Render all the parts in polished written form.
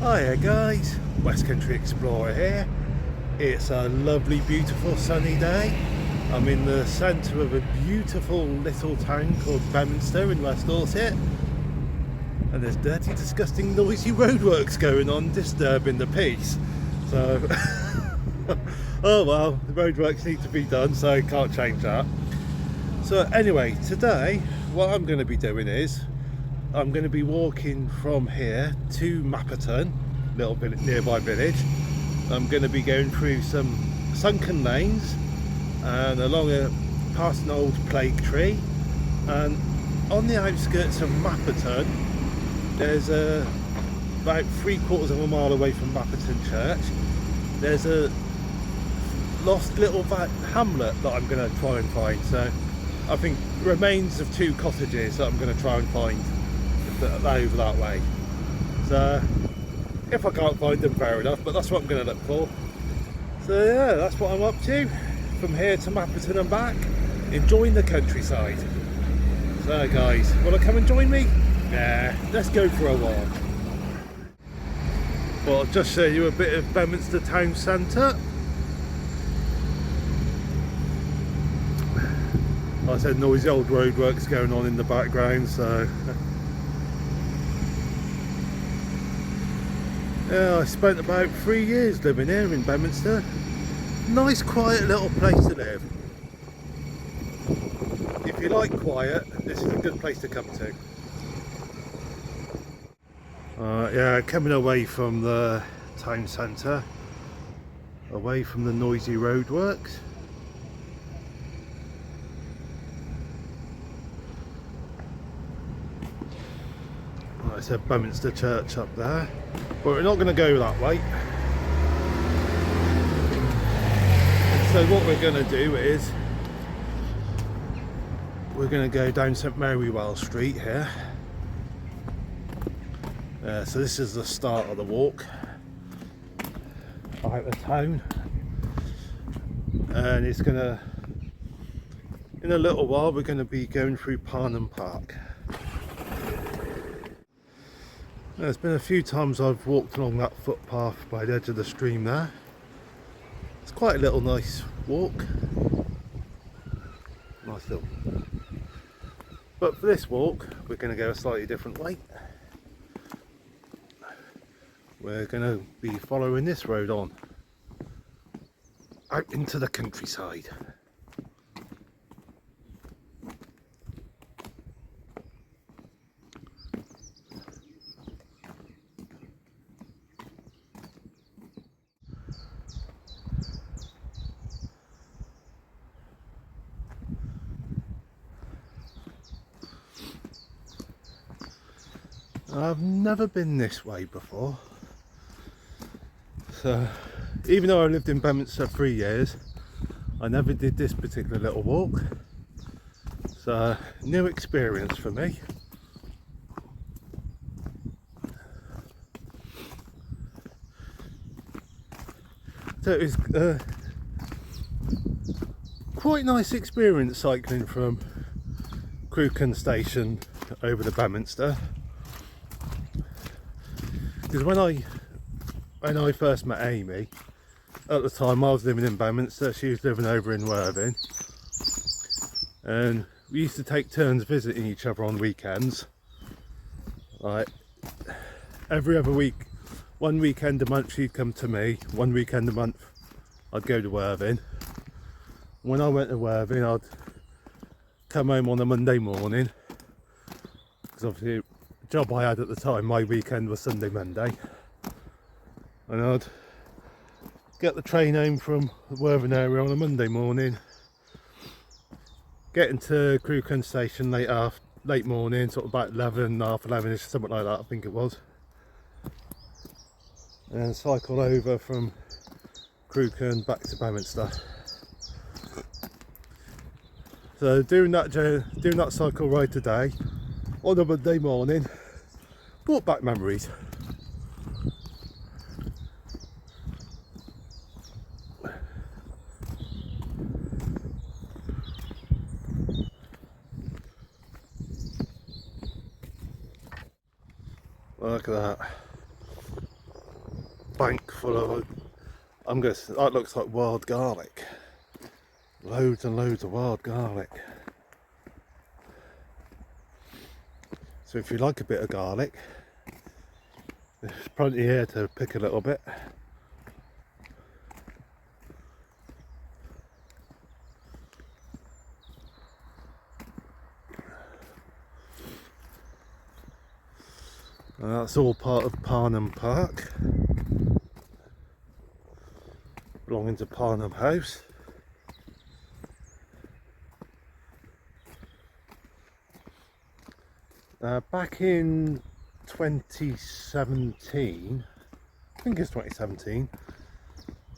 Hiya guys, West Country Explorer here. It's a lovely, beautiful sunny day. I'm in the centre of a beautiful little town called Beaminster in West Dorset. And there's dirty, disgusting, noisy roadworks going on, disturbing the peace. So, oh well, the roadworks need to be done, so I can't change that. So anyway, today, what I'm going to be doing is, I'm going to be walking from here to Mapperton, little nearby village. I'm going to be going through some sunken lanes and along past an old plague tree, and on the outskirts of Mapperton there's about 3/4 of a mile away from Mapperton Church, there's a lost little hamlet that I'm going to try and find. So I think remains of 2 cottages that I'm going to try and find over that way. So if I can't find them, fair enough, but that's what I'm going to look for. So yeah, that's what I'm up to, from here to Mapperton and back, enjoying the countryside. So guys, want to come and join me? Yeah, let's go for a walk. Well, I'll just show you a bit of Beaminster town centre. Like I said, noisy old roadworks going on in the background, so yeah, I spent about 3 years living here in Beaminster. Nice quiet little place to live. If you like quiet, this is a good place to come to. Yeah, coming away from the town centre, away from the noisy roadworks. Like I said, Beaminster Church up there, but we're not going to go that way. So what we're going to do is we're going to go down St Marywell Street here. So this is the start of the walk out of town, and it's going to, in a little while, we're going to be going through Parnham Park. There's been a few times I've walked along that footpath by the edge of the stream there. It's quite a little nice walk. Nice little. But for this walk, we're going to go a slightly different way. We're going to be following this road on, out into the countryside. I've never been this way before, so even though I lived in Beaminster 3 years, I never did this particular little walk, so new experience for me. So it was quite a nice experience cycling from Crewkern Station over to Beaminster. Because when I first met Amy, at the time I was living in Beaminster, she was living over in Worthing, and we used to take turns visiting each other on weekends. Like every other week, one weekend a month she'd come to me, one weekend a month I'd go to Worthing. When I went to Worthing, I'd come home on a Monday morning, because obviously the job I had at the time, my weekend was Sunday, Monday, and I'd get the train home from the Worthing area on a Monday morning, get into Crewkern Station late morning, sort of about 11, half 11ish, something like that I think it was, and cycle over from Crewkern back to Beaminster. So doing that cycle ride today on a Monday morning brought back memories. Look at that. bank full of, I'm guessing that looks like wild garlic. Loads and loads of wild garlic. So if you like a bit of garlic, there's plenty here to pick a little bit. And that's all part of Parnham Park, belonging to Parnham House. Back in 2017, I think it's 2017,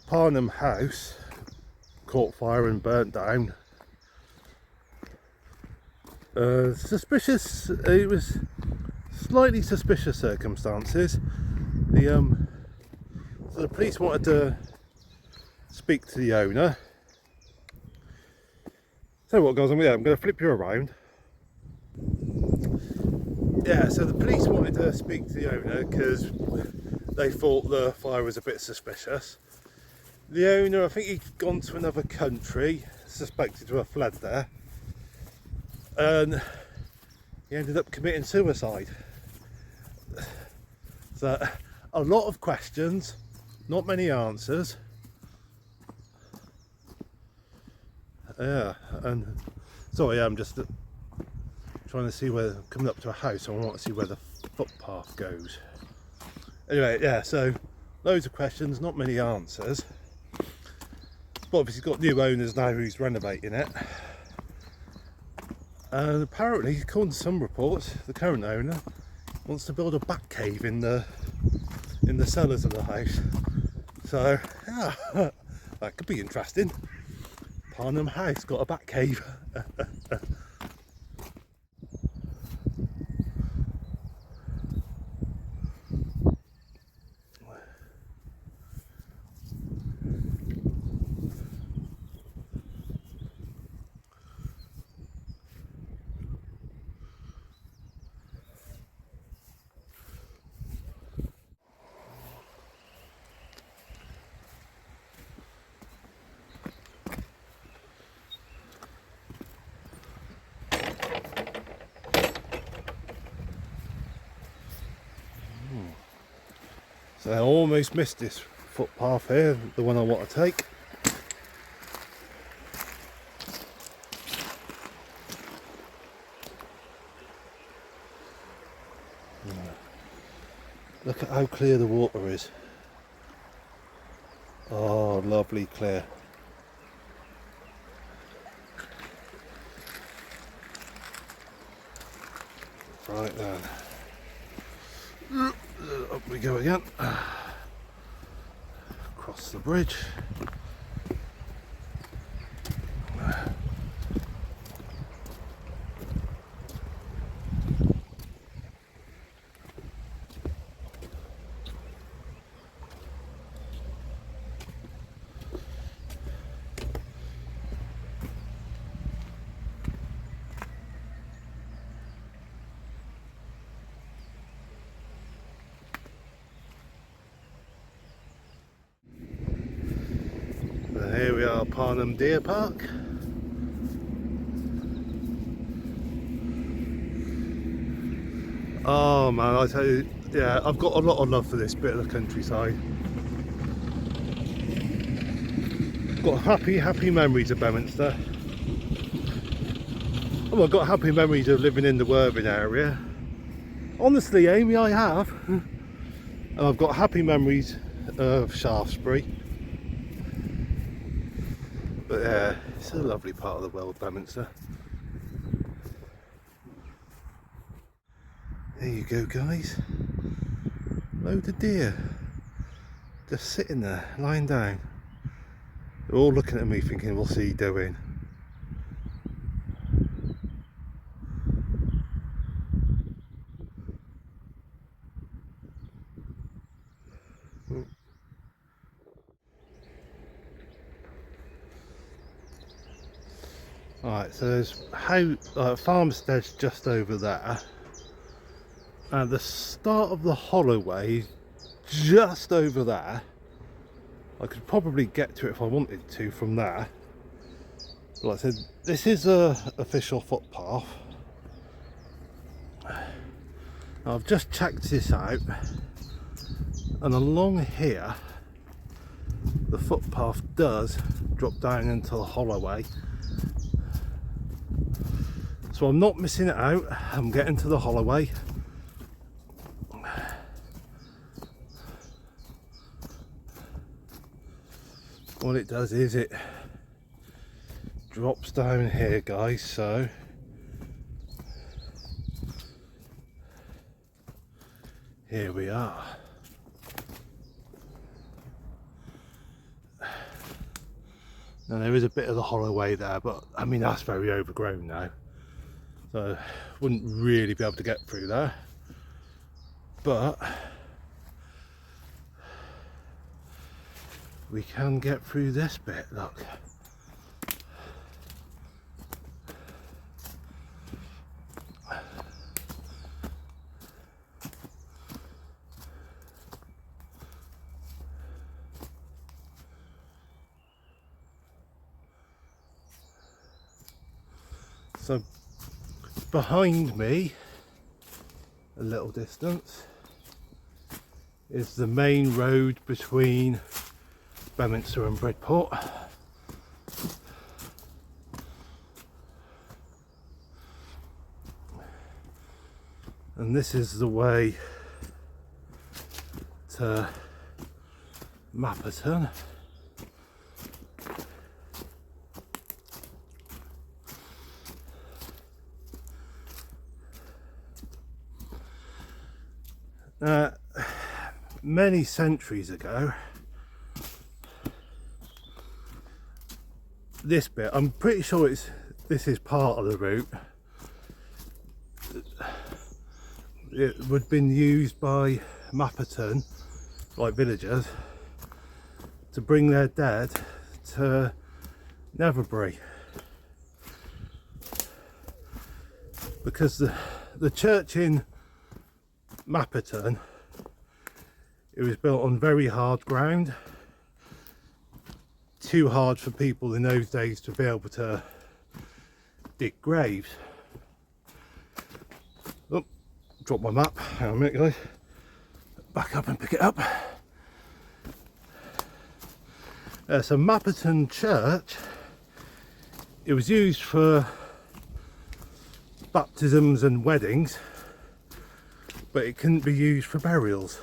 Parnham House caught fire and burnt down. Suspicious, it was slightly suspicious circumstances. So the police wanted to speak to the owner. So what guys, I'm going to flip you around. Yeah, so the police wanted to speak to the owner because they thought the fire was a bit suspicious. The owner, I think he'd gone to another country, suspected to have fled there, and he ended up committing suicide. So a lot of questions, not many answers. Yeah, and sorry, I'm just trying to see where, coming up to a house, I want to see where the footpath goes. Anyway, yeah, so loads of questions, not many answers. But obviously got new owners now who's renovating it. And apparently, according to some reports, the current owner wants to build a bat cave in the cellars of the house. So, yeah, that could be interesting. Parnham House got a bat cave. So I almost missed this footpath here, the one I want to take. Look at how clear the water is. Oh, lovely clear. Right then. Up we go again. Across the bridge. And here we are, Parnham Deer Park. Oh man, I tell you, yeah, I've got a lot of love for this bit of the countryside. Got happy memories of Beaminster. Oh, I've got happy memories of living in the Worthing area. Honestly, Amy, I have. And I've got happy memories of Shaftesbury. But yeah, it's a lovely part of the world, Beaminster. There you go, guys. Load of deer. Just sitting there, lying down. They're all looking at me thinking, what's he doing? Alright, so there's farmstead's just over there. And the start of the Holloway just over there. I could probably get to it if I wanted to from there. But like I said, this is a official footpath. I've just checked this out, and along here the footpath does drop down into the Holloway, so I'm not missing it out. I'm getting to the Holloway. What it does is it drops down here, guys, so here we are. Now there is a bit of the Holloway there, but I mean that's very overgrown now, so wouldn't really be able to get through there. But we can get through this bit, look. So behind me, a little distance, is the main road between Beaminster and Bridport. And this is the way to Mapperton. Many centuries ago, this bit, I'm pretty sure this is part of the route. It would have been used by Mapperton, like villagers, to bring their dead to Netherbury, because the church in Mapperton, it was built on very hard ground, too hard for people in those days to be able to dig graves. Oh, drop my map, hang on a minute guys, back up and pick it up. So Mapperton Church, it was used for baptisms and weddings, but it couldn't be used for burials.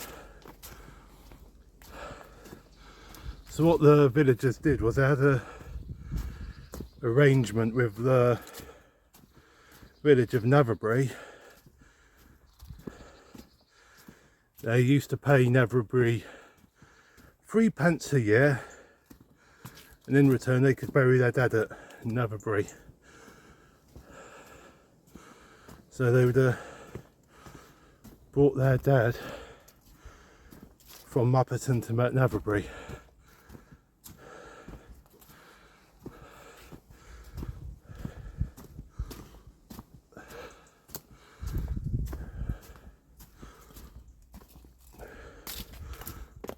So what the villagers did was they had a arrangement with the village of Netherbury. They used to pay Netherbury 3p a year, and in return they could bury their dead at Netherbury. So they would brought their dead from Mapperton to Netherbury.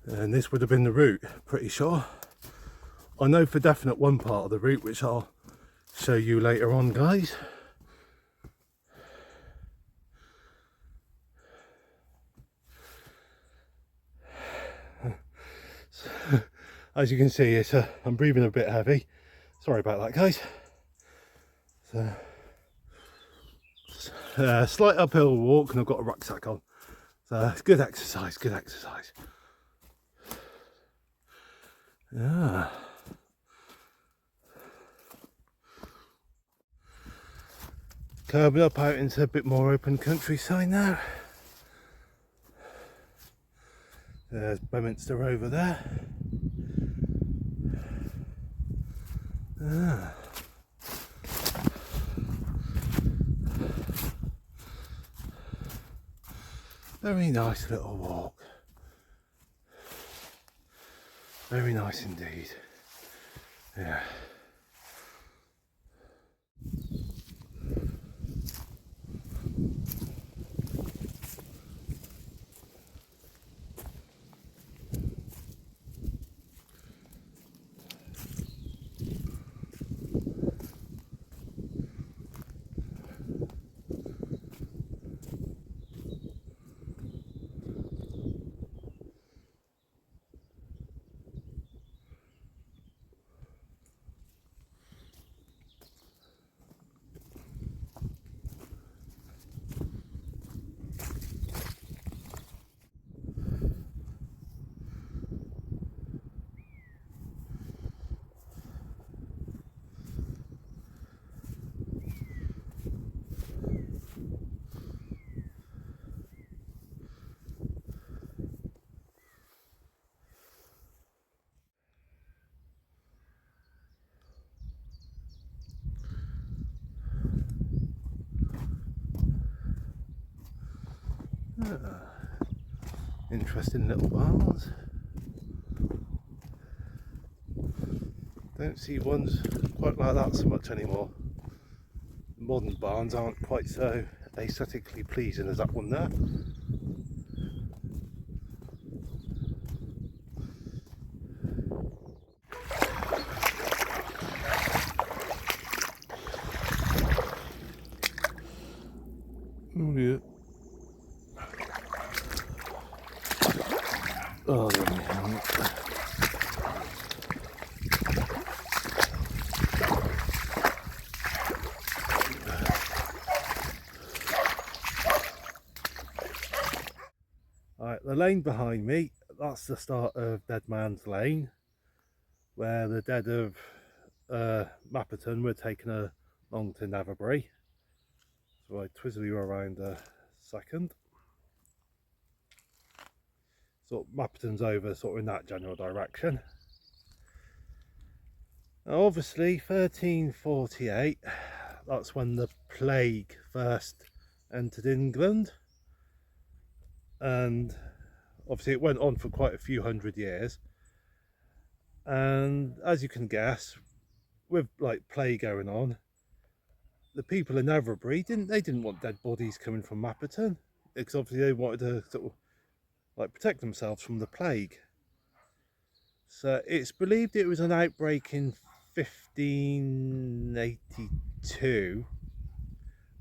And this would have been the route, pretty sure. I know for definite one part of the route, which I'll show you later on, guys. As you can see, I'm breathing a bit heavy. Sorry about that, guys. So, slight uphill walk, and I've got a rucksack on. So it's good exercise, good exercise. Yeah. Curbing up out into a bit more open countryside now. There's Beaminster over there. Ah. Very nice little walk. Very nice indeed. Yeah. Interesting little barns. Don't see ones quite like that so much anymore. Modern barns aren't quite so aesthetically pleasing as that one there. Oh yeah. Oh, there we go. Right, the lane behind me, that's the start of Dead Man's Lane, where the dead of Mapperton were taken along to Naverbury. So I twizzle you around a second. So Mapperton's over sort of in that general direction. Now obviously 1348, that's when the plague first entered England, and obviously it went on for quite a few hundred years, and as you can guess, with like plague going on, the people in Naverbury didn't want dead bodies coming from Mapperton, because obviously they wanted to sort of like protect themselves from the plague. So it's believed it was an outbreak in 1582,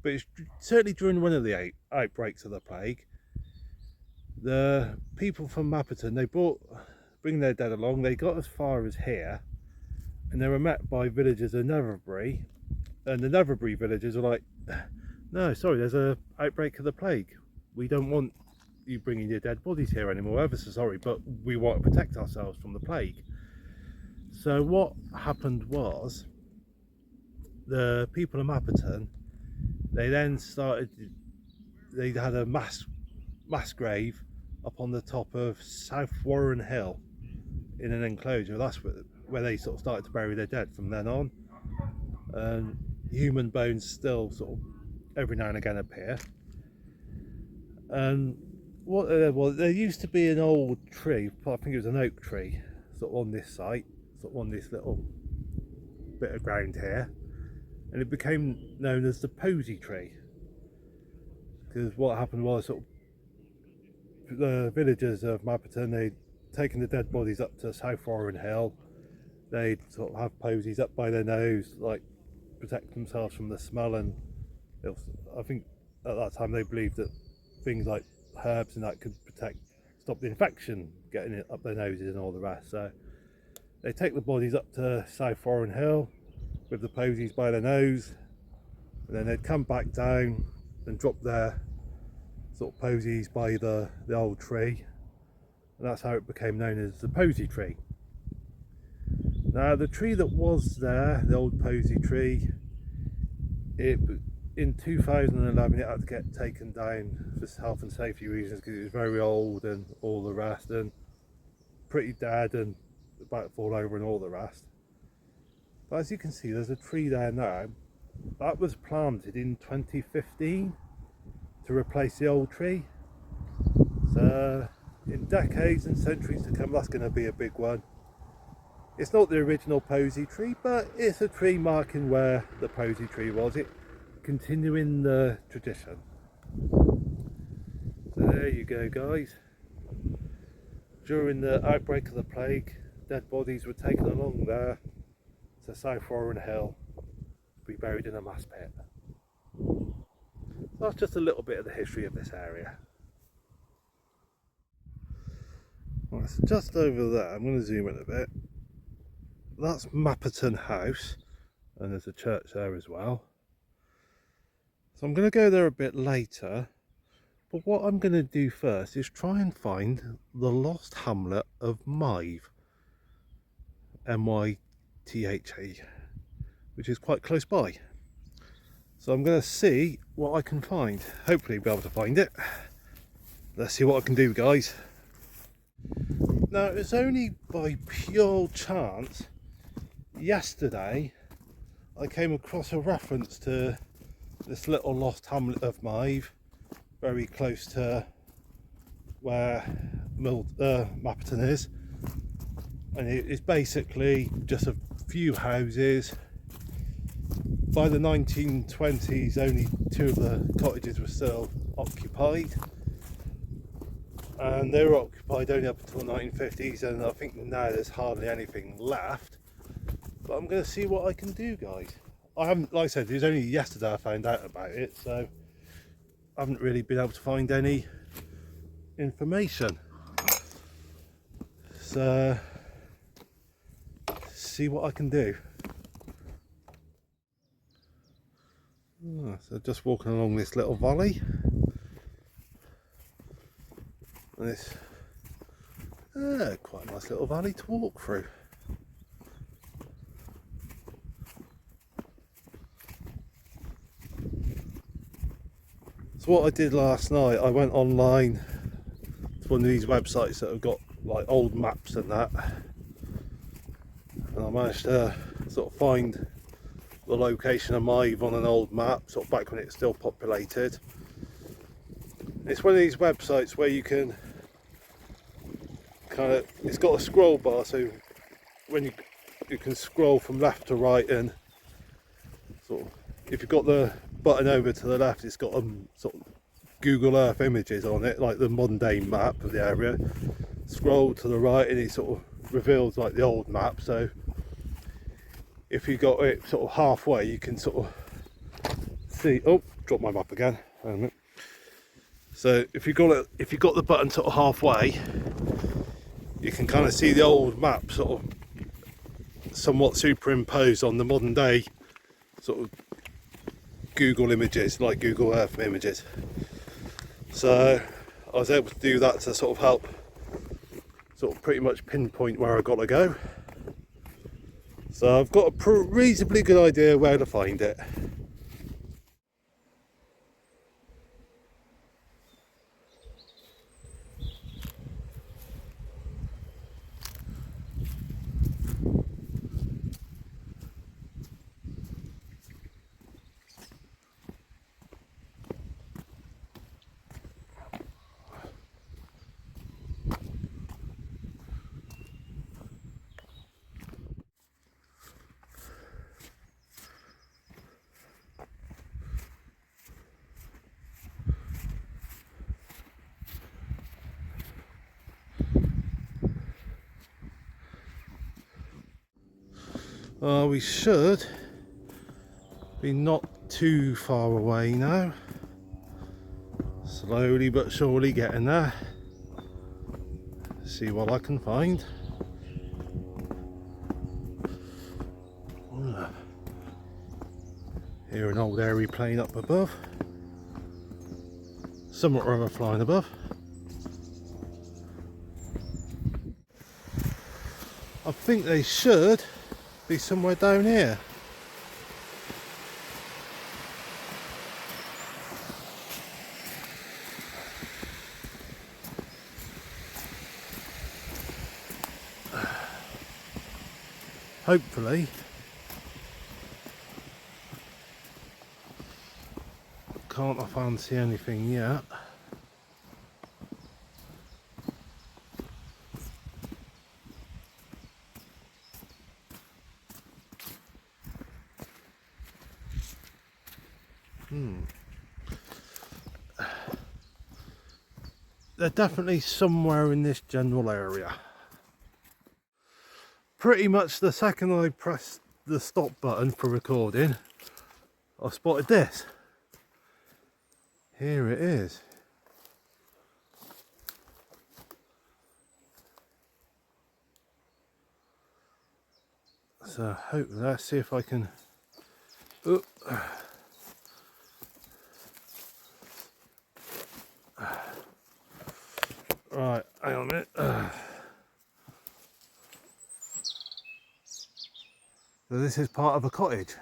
but it's certainly during one of the outbreaks of the plague. The people from Mapperton, they bring their dead along. They got as far as here, and they were met by villagers of Naverbury, and the Naverbury villagers were like, "No, sorry, there's a outbreak of the plague. We don't want you bringing your dead bodies here anymore. Ever so sorry, but we want to protect ourselves from the plague." So what happened was, the people of Mapperton, they then they had a mass grave up on the top of South Warren Hill in an enclosure. That's where they sort of started to bury their dead from then on. And human bones still sort of every now and again appear. And what well, there used to be an old tree, I think it was an oak tree, sort of on this site, sort of on this little bit of ground here, and it became known as the Posy Tree, because what happened was sort of the villagers of Mapperton, they'd taken the dead bodies up to South Warren Hill. They'd sort of have posies up by their nose, like protect themselves from the smell, and I think at that time they believed that things like herbs and that could stop the infection getting it up their noses and all the rest. So they take the bodies up to South Warren Hill with the posies by their nose, and then they'd come back down and drop their sort of posies by the old tree, and that's how it became known as the Posy Tree. Now the tree that was there, the old Posy Tree, in 2011 it had to get taken down for health and safety reasons, because it was very old and all the rest, and pretty dead and about to fall over and all the rest. But as you can see, there's a tree there now that was planted in 2015 to replace the old tree. So in decades and centuries to come, that's going to be a big one. It's not the original Posy Tree, but it's a tree marking where the Posy Tree was, it continuing the tradition. So there you go guys. During the outbreak of the plague, dead bodies were taken along there to South Warren Hill to be buried in a mass pit. That's just a little bit of the history of this area. Right, so just over there, I'm going to zoom in a bit. That's Mapperton House, and there's a church there as well. So I'm going to go there a bit later, but what I'm going to do first is try and find the lost hamlet of Mythe, M-Y-T-H-E, which is quite close by. So I'm going to see what I can find. Hopefully be able to find it. Let's see what I can do guys. Now it's only by pure chance yesterday I came across a reference to this little lost hamlet of Mythe, very close to where Mapperton is, and it's basically just a few houses. By the 1920s, only 2 of the cottages were still occupied, and they were occupied only up until the 1950s, and I think now there's hardly anything left. But I'm going to see what I can do, guys. I haven't, like I said, it was only yesterday I found out about it, so I haven't really been able to find any information. So, see what I can do. So just walking along this little valley, and it's quite a nice little valley to walk through. So what I did last night, I went online to one of these websites that have got like old maps and that, and I managed to sort of find the location of Myve on an old map, sort of back when it's still populated. It's one of these websites where you can kind of, it's got a scroll bar, so when you can scroll from left to right, and sort of, if you've got the button over to the left, it's got sort of Google Earth images on it, like the modern day map of the area. Scroll to the right and it sort of reveals like the old map. So if you got it sort of halfway, you can sort of see. Oh, drop my map again. Wait a minute. So if you got the button sort of halfway, you can kind of see the old map sort of somewhat superimposed on the modern day sort of Google images, like Google Earth images. So I was able to do that to sort of help sort of pretty much pinpoint where I got to go. So I've got a reasonably good idea where to find it. We should be not too far away now. Slowly but surely getting there. See what I can find. Hear an old aeroplane up above. Somewhat or other flying above. I think they should be somewhere down here. Hopefully. Can't I fancy anything yet. They're definitely somewhere in this general area. Pretty much the second I pressed the stop button for recording, I spotted this. Here it is. So hopefully, let's see if I can. Oh. Right, hang on a minute. So this is part of a cottage.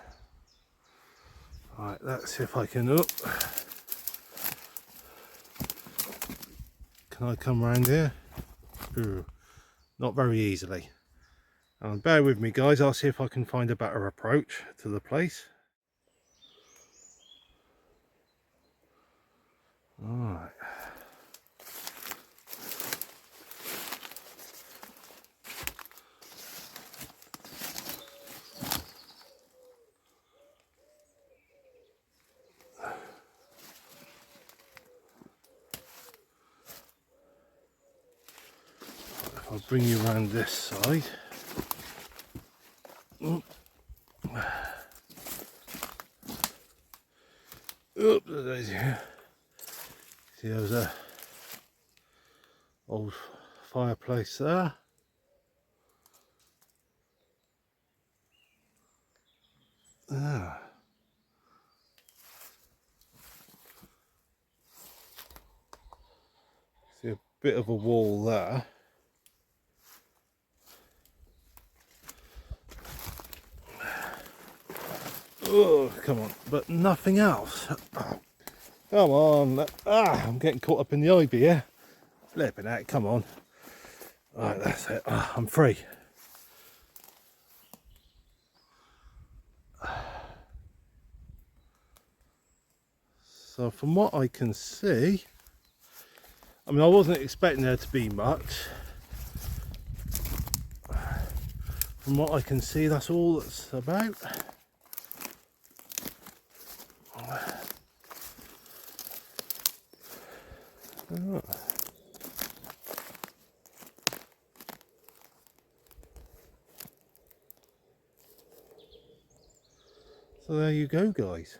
Right, let's see if I can. Oh. Can I come around here? Ooh, not very easily. Bear with me, guys. I'll see if I can find a better approach to the place. Alright. I'll bring you around this side. Oops, there's you. See, there was a old fireplace there. Ah. See a bit of a wall there. Oh, come on, but nothing else. Oh, come on. I'm getting caught up in the ivy here. Flipping out, come on. Right, that's it. I'm free. So from what I can see, I mean, I wasn't expecting there to be much. From what I can see, that's all that's about. Oh. So there you go, guys.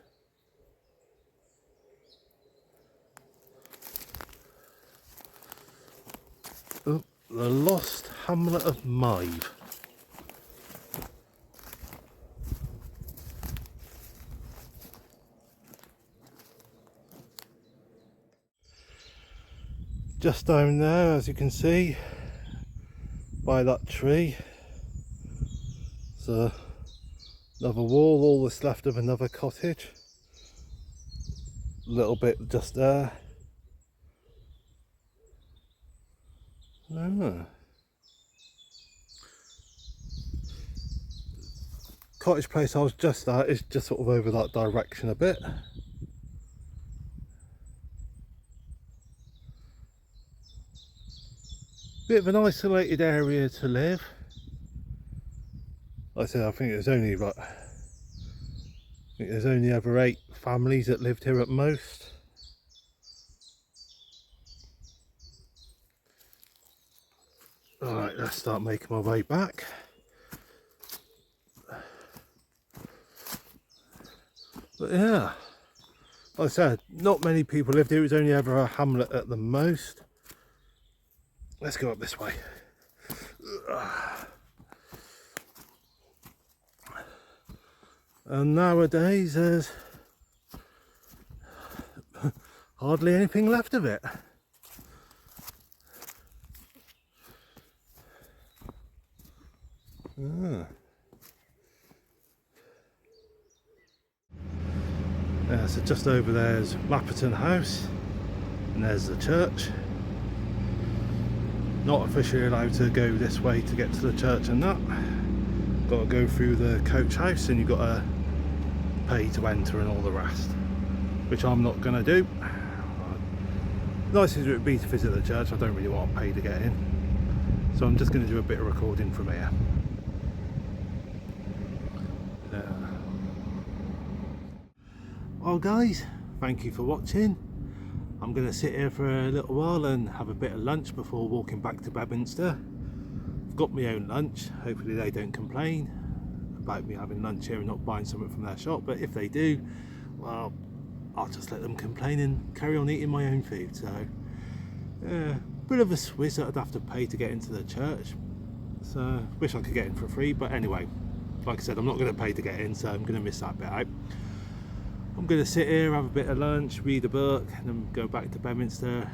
Oh, the lost hamlet of Myve. Just down there, as you can see, by that tree, there's another wall, all that's left of another cottage. A little bit just there. Ah. Cottage place I was just at is just sort of over that direction a bit. Bit of an isolated area to live. Like I said, I think there's only ever 8 families that lived here at most. Alright, let's start making my way back. But yeah, like I said, not many people lived here. It was only ever a hamlet at the most. Let's go up this way. And nowadays there's hardly anything left of it. Yeah, so just over there is Mapperton House, and there's the church. Not officially allowed to go this way to get to the church and that. Got to go through the coach house and you've got to pay to enter and all the rest, which I'm not going to do. Nice as it would be to visit the church, I don't really want to pay to get in. So I'm just going to do a bit of recording from here. Well guys, thank you for watching. I'm going to sit here for a little while and have a bit of lunch before walking back to Beaminster. I've got my own lunch, hopefully they don't complain about me having lunch here and not buying something from their shop, but if they do, well, I'll just let them complain and carry on eating my own food. So yeah, bit of a Swiss that I'd have to pay to get into the church, so wish I could get in for free, but anyway, like I said, I'm not going to pay to get in, so I'm going to miss that bit out. I'm going to sit here, have a bit of lunch, read a book, and then go back to Beaminster.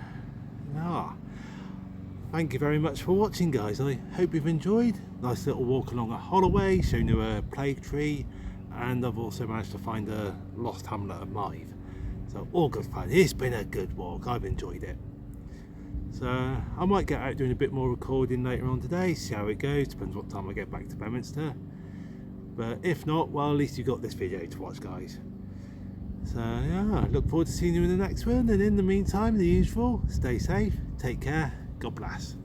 Thank you very much for watching, guys. I hope you've enjoyed. Nice little walk along at Holloway, showing you a plague tree, and I've also managed to find a lost hamlet of Myve. So all good fun. It's been a good walk. I've enjoyed it. So I might get out doing a bit more recording later on today, see how it goes. Depends what time I get back to Beaminster. But if not, well, at least you got this video to watch, guys. So yeah, I look forward to seeing you in the next one, and in the meantime, the usual, stay safe, take care, God bless.